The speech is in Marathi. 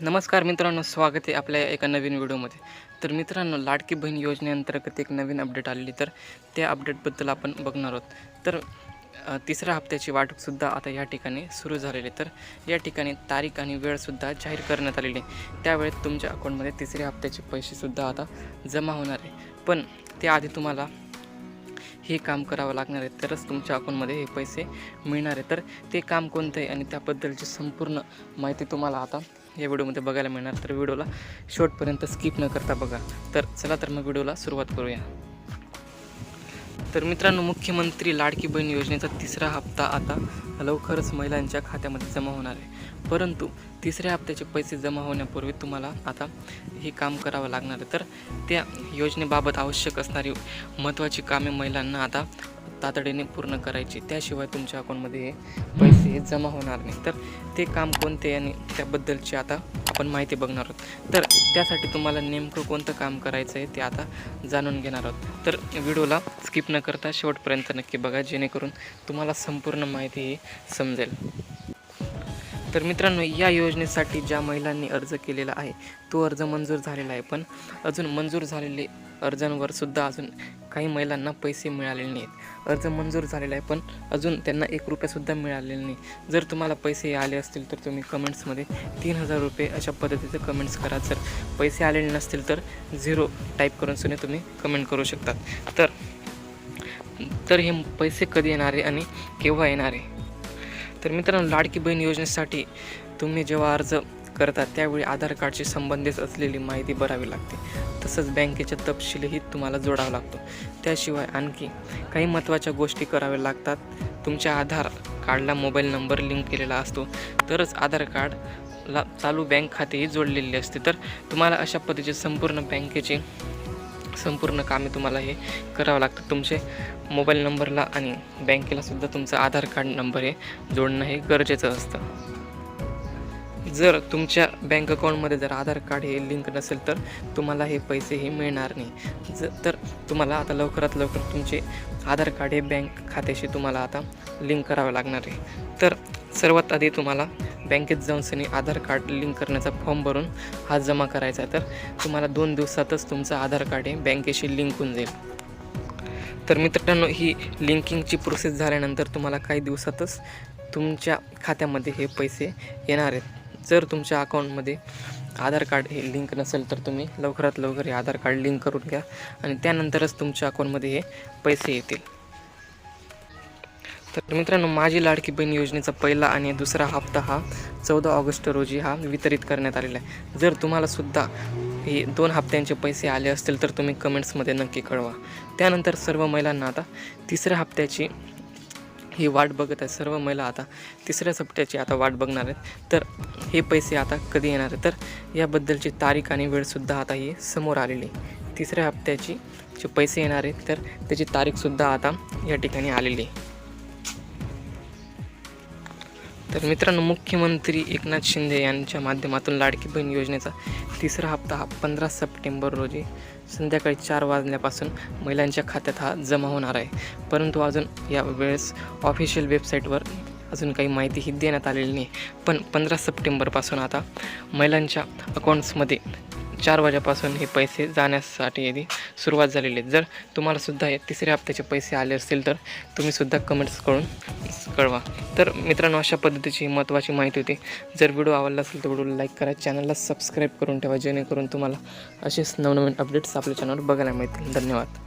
नमस्कार मित्रांनो, स्वागत आहे आपल्या एका नवीन व्हिडिओमध्ये. तर मित्रांनो, लाडकी बहीण योजनेअंतर्गत एक नवीन अपडेट आलेली, तर त्या अपडेटबद्दल आपण बघणार आहोत. तर तिसऱ्या हप्त्याची वाटपसुद्धा आता या ठिकाणी सुरू झालेली. तर या ठिकाणी तारीख आणि वेळसुद्धा जाहीर करण्यात आलेली. त्यावेळेस तुमच्या अकाउंटमध्ये तिसऱ्या हप्त्याचे पैसेसुद्धा आता जमा होणार आहे. पण त्याआधी तुम्हाला हे काम करावं लागणार आहे, तरच तुमच्या अकाउंटमध्ये हे पैसे मिळणार आहे. तर ते काम कोणतं आहे आणि त्याबद्दलची संपूर्ण माहिती तुम्हाला आता या व्हिडिओमध्ये बघायला मिळणार. तर व्हिडिओला शेवटपर्यंत स्किप न करता बघा. तर चला तर मग व्हिडिओला सुरुवात करूया. तर मित्रांनो, मुख्यमंत्री लाडकी बहीण योजनेचा तिसरा हप्ता आता लवकरच महिलांच्या खात्यामध्ये जमा होणार आहे. परंतु तिसऱ्या हप्त्याचे पैसे जमा होण्यापूर्वी तुम्हाला आता हे काम करावं लागणार आहे. तर त्या योजनेबाबत आवश्यक असणारी महत्त्वाची कामे महिलांना आता तातडीने पूर्ण करायची, त्याशिवाय तुमच्या अकाउंटमध्ये हे पैसे जमा होणार नाही. तर ते काम कोणते आणि त्याबद्दलची आता आपण माहिती बघणार आहोत. तर त्यासाठी तुम्हाला नेमकं कोणतं काम करायचं आहे ते आता जाणून घेणार आहोत. तर व्हिडिओला स्किप न करता शेवटपर्यंत नक्की बघा, जेणेकरून तुम्हाला संपूर्ण माहिती ही समजेल. तर मित्रांनो, या योजनेसाठी ज्या महिलांनी अर्ज केलेला आहे तो अर्ज मंजूर झालेला आहे. पण अजून मंजूर झालेले अर्जांवर सुद्धा अजून काही महिलांना पैसे मिळालेले नाहीत. अर्ज मंजूर झालेला आहे, पण अजून त्यांना ₹1 मिळालेला नाही. जर तुम्हाला पैसे आले असतील तर तुम्ही कमेंट्समध्ये 3000 रुपये अशा पद्धतीचे कमेंट्स करा. जर पैसे आलेले नसतील तर 0 टाईप करून सुद्धा तुम्ही कमेंट करू शकतात. तर हे पैसे कधी येणार आहे आणि केव्हा येणार आहे? तर मित्रांनो, लाडकी बहीण योजनेसाठी तुम्ही जेव्हा अर्ज करता त्यावेळी आधार कार्डशी संबंधित असलेली माहिती भरावी लागते. तसंच बँकेचा तपशीलही तुम्हाला जोडावा लागतो. त्याशिवाय आणखी काही महत्त्वाच्या गोष्टी कराव्या लागतात. तुमच्या आधार कार्डला मोबाईल नंबर लिंक केलेला असतो, तरच आधार कार्डला चालू बँक खातेही जोडलेले असते. तर तुम्हाला अशा पद्धतीचे संपूर्ण बँकेचे संपूर्ण कामे तुम्हाला हे करावं लागतं. तुमचे मोबाईल नंबरला आणि बँकेलासुद्धा तुमचा आधार कार्ड नंबर हे जोडणं हे गरजेचं असतं. जर तुमच्या बँक अकाउंटमध्ये जर आधार कार्ड हे लिंक नसेल तर तुम्हाला हे पैसेही मिळणार नाही. तर तुम्हाला आता लवकरात लवकर तुमचे आधार कार्ड हे बँक खात्याशी तुम्हाला आता लिंक करावं लागणार आहे. तर सर्वात आधी तुम्हाला बँकेत जाऊन आधार कार्ड लिंक करण्याचा फॉर्म भरून हा जमा करायचा आहे. तर तुम्हाला 2 दिवसातच तुमचं आधार कार्ड हे बँकेशी लिंक होऊन जाईल. तर मित्रांनो, ही लिंकिंगची प्रोसेस झाल्यानंतर तुम्हाला काही दिवसातच तुमच्या खात्यामध्ये हे पैसे येणार आहेत. जर तुमच्या अकाउंटमध्ये आधार कार्ड हे लिंक नसेल तर तुम्ही लवकरात लवकर हे आधार कार्ड लिंक करून घ्या आणि त्यानंतरच तुमच्या अकाउंटमध्ये हे पैसे येतील. तर मित्रांनो, माझी लाडकी बहीण योजनेचा पहिला आणि दुसरा हप्ता हा 14 ऑगस्ट रोजी हा वितरित करण्यात आलेला आहे. जर तुम्हालासुद्धा हे 2 हप्त्यांचे पैसे आले असतील तर तुम्ही कमेंट्समध्ये नक्की कळवा. त्यानंतर सर्व महिलांना आता तिसऱ्या हप्त्याची ही वाट बघत आहे. सर्व महिला आता तिसऱ्या हप्त्याची आता वाट बघणार आहेत. तर हे पैसे आता कधी येणार आहे, तर याबद्दलची तारीख आणि वेळसुद्धा आता ही समोर आलेली. तिसऱ्या हप्त्याची जे पैसे येणार आहेत तर त्याची तारीखसुद्धा आता या ठिकाणी आलेली आहे. तर मित्रांनो, मुख्यमंत्री एकनाथ शिंदे यांच्या माध्यमातून लाडकी बहीण योजनेचा तिसरा हप्ता हा 15 सप्टेंबर रोजी संध्याकाळी 4 वाजल्यापासून महिलांच्या खात्यात हा जमा होणार आहे. परंतु अजून या वेळेस ऑफिशियल वेबसाईटवर अजून काही माहितीही देण्यात आलेली नाही. पण 15 सप्टेंबरपासून आता महिलांच्या अकाउंट्समध्ये 4 वाजेपासून हे पैसे जाण्यासाठी यादी सुरुवात झालेली आहे. जर तुम्हालासुद्धा हे तिसऱ्या हप्त्याचे पैसे आले असतील तर तुम्हीसुद्धा कमेंट्स करून कळवा. तर मित्रांनो, अशा पद्धतीची महत्त्वाची माहिती होती. जर व्हिडिओ आवडला असेल तर व्हिडिओला लाईक करा, चॅनलला सबस्क्राईब करून ठेवा, जेणेकरून तुम्हाला असेच नवनवीन अपडेट्स आपल्या चॅनलवर बघायला मिळतील. धन्यवाद.